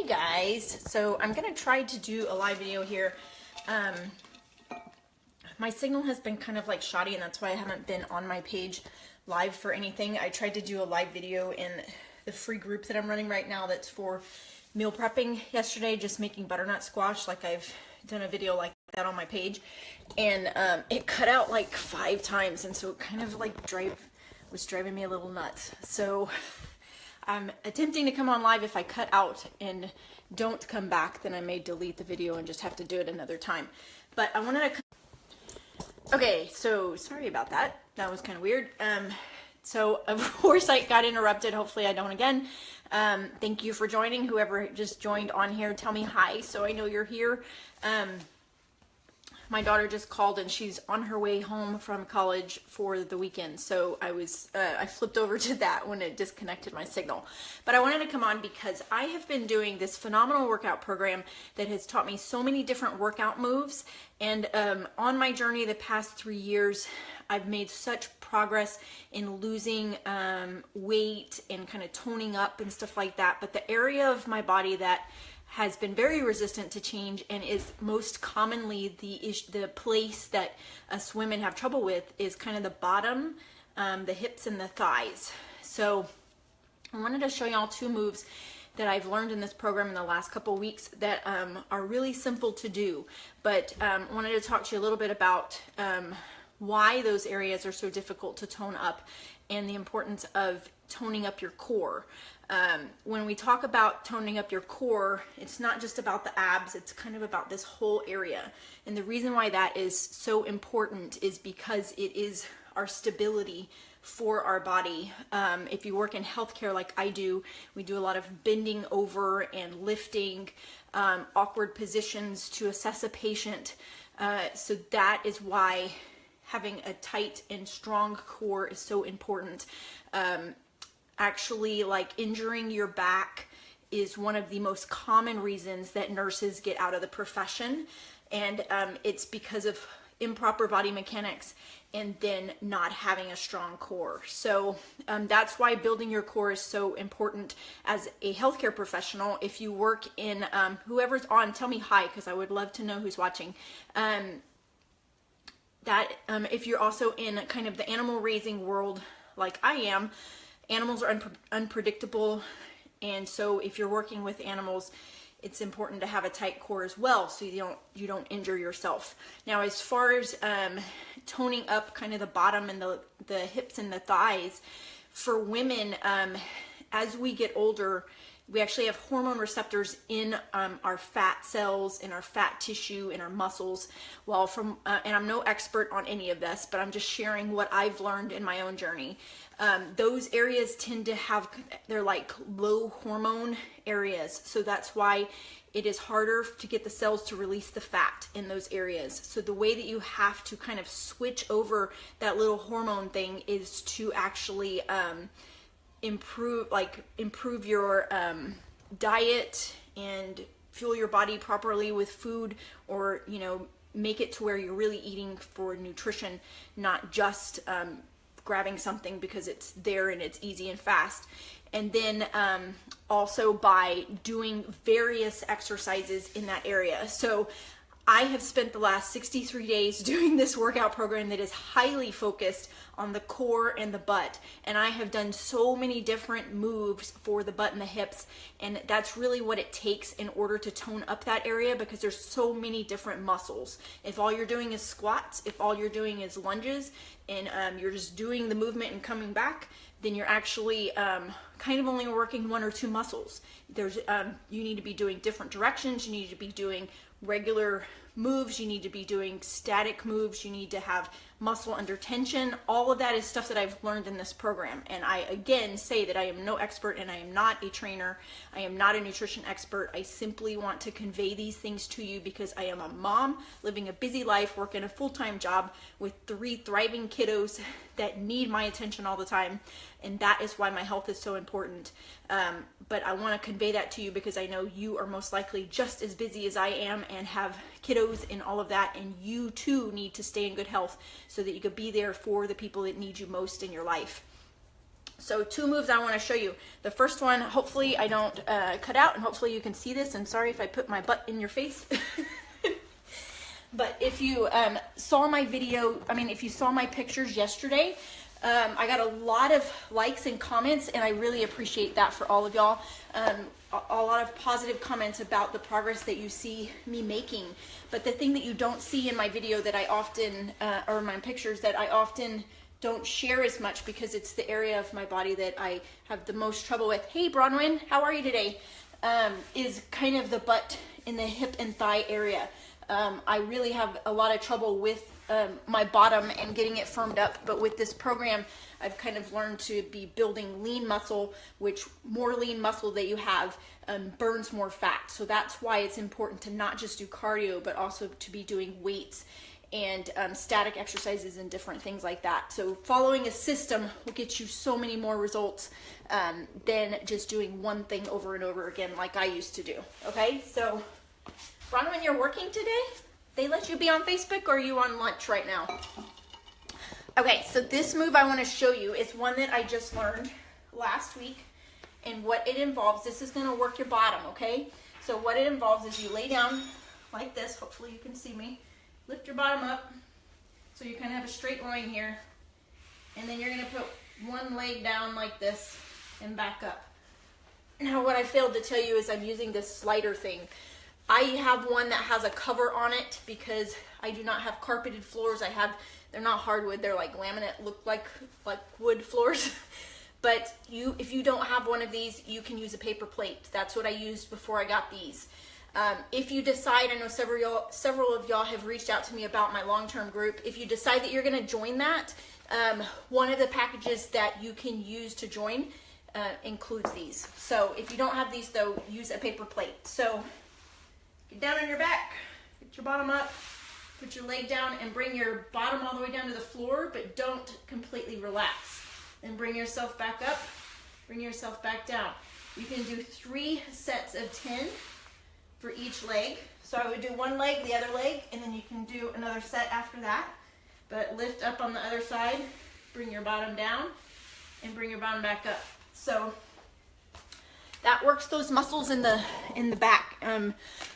guys, so I'm gonna try to do a live video here. My signal has been kind of like shoddy, and that's why I haven't been on my page live for anything. I tried to do a live video in the free group that I'm running right now that's for meal prepping yesterday, just making butternut squash. Like, I've done a video like that on my page, and it cut out like 5 times, and so it kind of like was driving me a little nuts. So I'm attempting to come on live. If I cut out and don't come back, then I may delete the video and just have to do it another time. But I wanted to... Okay, so sorry about that. That was kind of weird. So of course I got interrupted. Hopefully I don't again. Thank you for joining. Whoever just joined on here, tell me hi so I know you're here. My daughter just called and she's on her way home from college for the weekend. So I flipped over to that when it disconnected my signal. But I wanted to come on because I have been doing this phenomenal workout program that has taught me so many different workout moves. And on my journey the past 3 years, I've made such progress in losing weight and kind of toning up and stuff like that. But the area of my body that has been very resistant to change and is most commonly the place that us women have trouble with is kind of the bottom, the hips and the thighs. So I wanted to show y'all 2 moves that I've learned in this program in the last couple weeks that are really simple to do, but wanted to talk to you a little bit about why those areas are so difficult to tone up and the importance of toning up your core. When we talk about toning up your core, it's not just about the abs, it's kind of about this whole area. And the reason why that is so important is because it is our stability for our body. If you work in healthcare like I do, we do a lot of bending over and lifting, awkward positions to assess a patient. So that is why having a tight and strong core is so important. Actually, like, injuring your back is one of the most common reasons that nurses get out of the profession, and it's because of improper body mechanics and then not having a strong core. So that's why building your core is so important as a healthcare professional. If you work in, whoever's on, tell me hi, because I would love to know who's watching. If you're also in kind of the animal raising world like I am, animals are unpredictable, and so if you're working with animals, it's important to have a tight core as well so you don't injure yourself. Now, as far as toning up kind of the bottom and the hips and the thighs, for women, as we get older, we actually have hormone receptors in our fat cells, in our fat tissue, in our muscles. Well, and I'm no expert on any of this, but I'm just sharing what I've learned in my own journey. Those areas tend to they're like low hormone areas. So that's why it is harder to get the cells to release the fat in those areas. So the way that you have to kind of switch over that little hormone thing is to actually improve your diet and fuel your body properly with food, or make it to where you're really eating for nutrition, not just grabbing something because it's there and it's easy and fast. And then also by doing various exercises in that area. So I have spent the last 63 days doing this workout program that is highly focused on the core and the butt. And I have done so many different moves for the butt and the hips. And that's really what it takes in order to tone up that area, because there's so many different muscles. If all you're doing is squats, if all you're doing is lunges, and you're just doing the movement and coming back, then you're actually kind of only working 1 or 2 muscles. You need to be doing different directions. You need to be doing regular moves, you need to be doing static moves, you need to have muscle under tension. All of that is stuff that I've learned in this program. And I again say that I am no expert and I am not a trainer. I am not a nutrition expert. I simply want to convey these things to you because I am a mom living a busy life, working a full-time job with 3 thriving kiddos that need my attention all the time. And that is why my health is so important. But I want to convey that to you because I know you are most likely just as busy as I am and have kiddos and all of that, and you too need to stay in good health so that you could be there for the people that need you most in your life. So 2 moves I want to show you. The first one, hopefully I don't cut out, and hopefully you can see this, and sorry if I put my butt in your face. But if you saw my video, if you saw my pictures yesterday, I got a lot of likes and comments, and I really appreciate that for all of y'all. A lot of positive comments about the progress that you see me making. But the thing that you don't see in my video that I often, or my pictures that I often don't share as much, because it's the area of my body that I have the most trouble with. Hey Bronwyn, how are you today? Is kind of the butt in the hip and thigh area. I really have a lot of trouble with my bottom and getting it firmed up, but with this program I've kind of learned to be building lean muscle, which more lean muscle that you have burns more fat. So that's why it's important to not just do cardio, but also to be doing weights and static exercises and different things like that. So following a system will get you so many more results than just doing one thing over and over again like I used to do. Okay, so Bronwyn, you're working today? They let you be on Facebook, or are you on lunch right now? Okay, so this move I want to show you is one that I just learned last week, and what it involves, this is going to work your bottom, okay? So what it involves is you lay down like this, hopefully you can see me, lift your bottom up, so you kind of have a straight line here, and then you're going to put one leg down like this and back up. Now what I failed to tell you is I'm using this slider thing. I have one that has a cover on it because I do not have carpeted floors. They're not hardwood, they're like laminate, look like wood floors. But if you don't have one of these, you can use a paper plate. That's what I used before I got these. If you decide, I know several of y'all have reached out to me about my long-term group. If you decide that you're gonna join that, one of the packages that you can use to join includes these. So if you don't have these though, use a paper plate. So get down on your back, get your bottom up, put your leg down, and bring your bottom all the way down to the floor, but don't completely relax. Then bring yourself back up, bring yourself back down. You can do 3 sets of 10 for each leg. So I would do one leg, the other leg, and then you can do another set after that. But lift up on the other side, bring your bottom down, and bring your bottom back up. So that works those muscles in the back,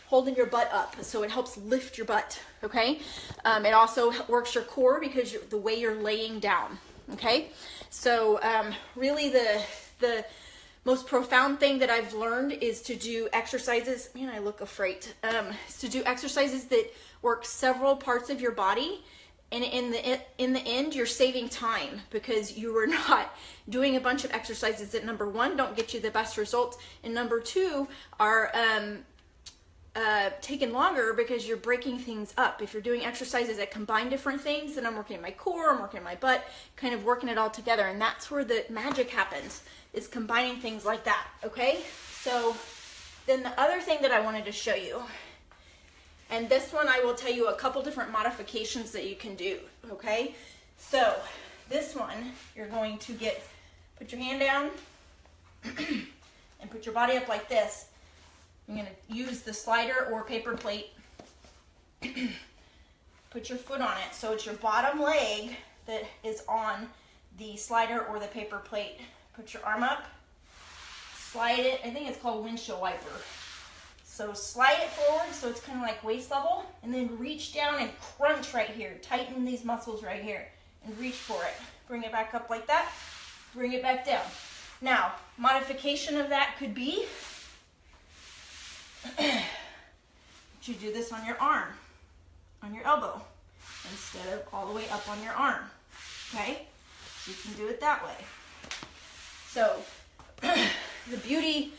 holding your butt up, so it helps lift your butt, okay? It also works your core because the way you're laying down, okay? So really the most profound thing that I've learned is to do exercises, man, I look afraid, is to do exercises that work several parts of your body. And in the end, you're saving time because you are not doing a bunch of exercises that, number 1, don't get you the best results, and number 2, are taking longer because you're breaking things up. If you're doing exercises that combine different things, then I'm working my core, I'm working my butt, kind of working it all together, and that's where the magic happens, is combining things like that, okay? So then the other thing that I wanted to show you, and this one I will tell you a couple different modifications that you can do, okay? So this one, you're going to put your hand down and put your body up like this. I'm gonna use the slider or paper plate. Put your foot on it, so it's your bottom leg that is on the slider or the paper plate. Put your arm up, slide it, I think it's called windshield wiper. So slide it forward so it's kind of like waist level, and then reach down and crunch right here. Tighten these muscles right here and reach for it. Bring it back up like that, bring it back down. Now, modification of that could be you do this on your arm, on your elbow, instead of all the way up on your arm, okay? You can do it that way. So the beauty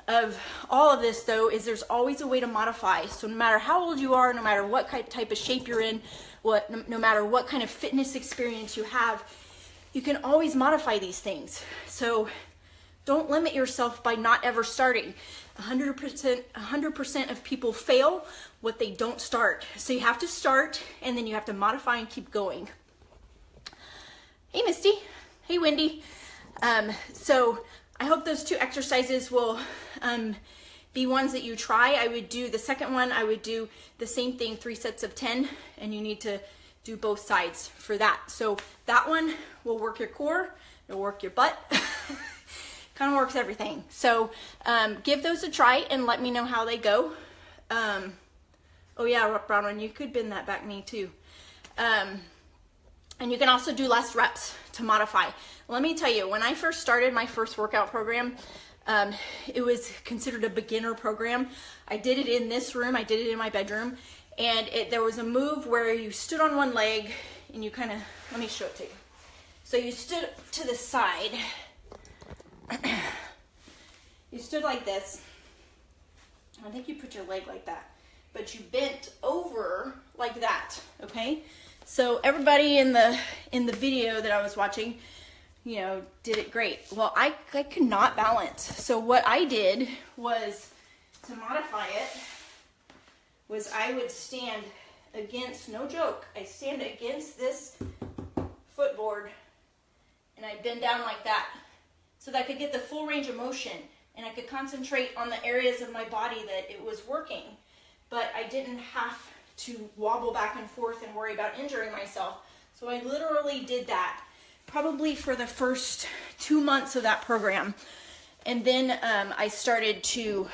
of all of this though is there's always a way to modify. So no matter how old you are, no matter what type of shape you're in, no matter what kind of fitness experience you have, you can always modify these things. So don't limit yourself by not ever starting. 100% of people fail what they don't start. So you have to start, and then you have to modify and keep going. Hey Misty, hey Wendy. So I hope those 2 exercises will be ones that you try. I would do the second one, I would do the same thing, 3 sets of 10, and you need to do both sides for that. So that one will work your core, It'll work your butt. Kind of works everything. So give those a try and let me know how they go. Oh yeah, Bronwyn, you could bend that back knee too. And you can also do less reps to modify. Let me tell you, when I first started my first workout program, it was considered a beginner program. I did it in this room, I did it in my bedroom, and there was a move where you stood on one leg and you kind of, let me show it to you. So you stood to the side, you stood like this. I think you put your leg like that, but you bent over like that, okay? So everybody in the video that I was watching, you know, did it great. Well, I could not balance. So what I did was, to modify it, was I would stand against, no joke, I stand against this footboard and I bend down like that so that I could get the full range of motion and I could concentrate on the areas of my body that it was working. But I didn't have to wobble back and forth and worry about injuring myself. So I literally did that probably for the first 2 months of that program. And then I started to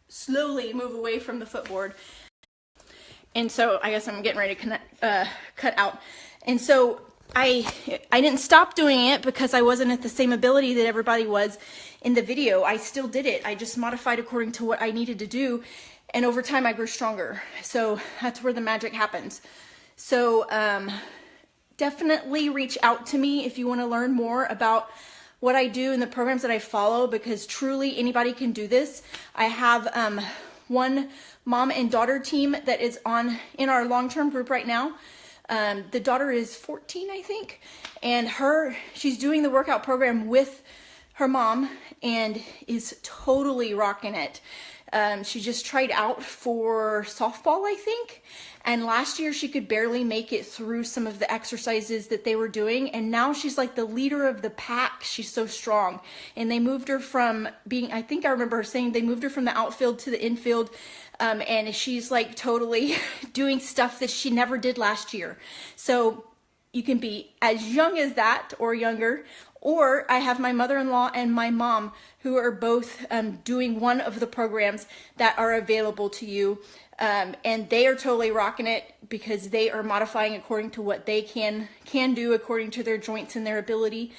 slowly move away from the footboard. And so I guess I'm getting ready to cut out. And so I didn't stop doing it because I wasn't at the same ability that everybody was in the video. I still did it. I just modified according to what I needed to do. And over time I grew stronger. So that's where the magic happens. So definitely reach out to me if you want to learn more about what I do and the programs that I follow, because truly anybody can do this. I have one mom and daughter team that is in our long-term group right now. The daughter is 14, I think, and she's doing the workout program with her mom and is totally rocking it. She just tried out for softball, I think, and last year she could barely make it through some of the exercises that they were doing, and now she's like the leader of the pack. She's so strong, and they moved her from being, I think I remember her saying they moved her from the outfield to the infield, and she's like totally doing stuff that she never did last year. So you can be as young as that or younger. Or I have my mother-in-law and my mom who are both doing one of the programs that are available to you. And they are totally rocking it because they are modifying according to what they can do according to their joints and their ability,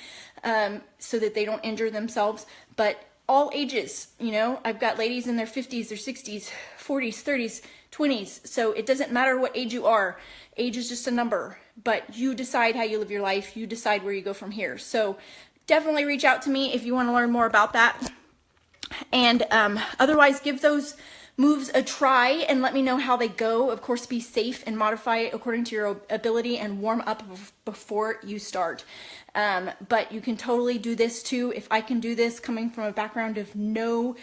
so that they don't injure themselves. But all ages, you know, I've got ladies in their 50s, their 60s, 40s, 30s, 20s. So it doesn't matter what age you are. Age is just a number, but you decide how you live your life. You decide where you go from here. So definitely reach out to me if you want to learn more about that. And otherwise, give those moves a try and let me know how they go. Of course, be safe and modify it according to your ability and warm up before you start. But you can totally do this too. If I can do this coming from a background of no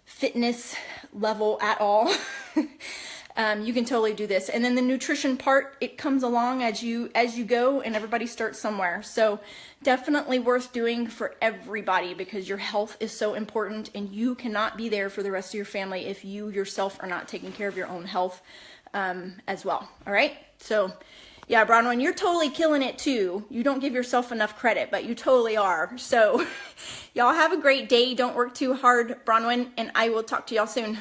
fitness level at all, you can totally do this. And then the nutrition part, it comes along as you go, and everybody starts somewhere. So definitely worth doing for everybody, because your health is so important, and you cannot be there for the rest of your family if you yourself are not taking care of your own health as well. All right. So yeah, Bronwyn, you're totally killing it too. You don't give yourself enough credit, but you totally are. So y'all have a great day. Don't work too hard, Bronwyn, and I will talk to y'all soon.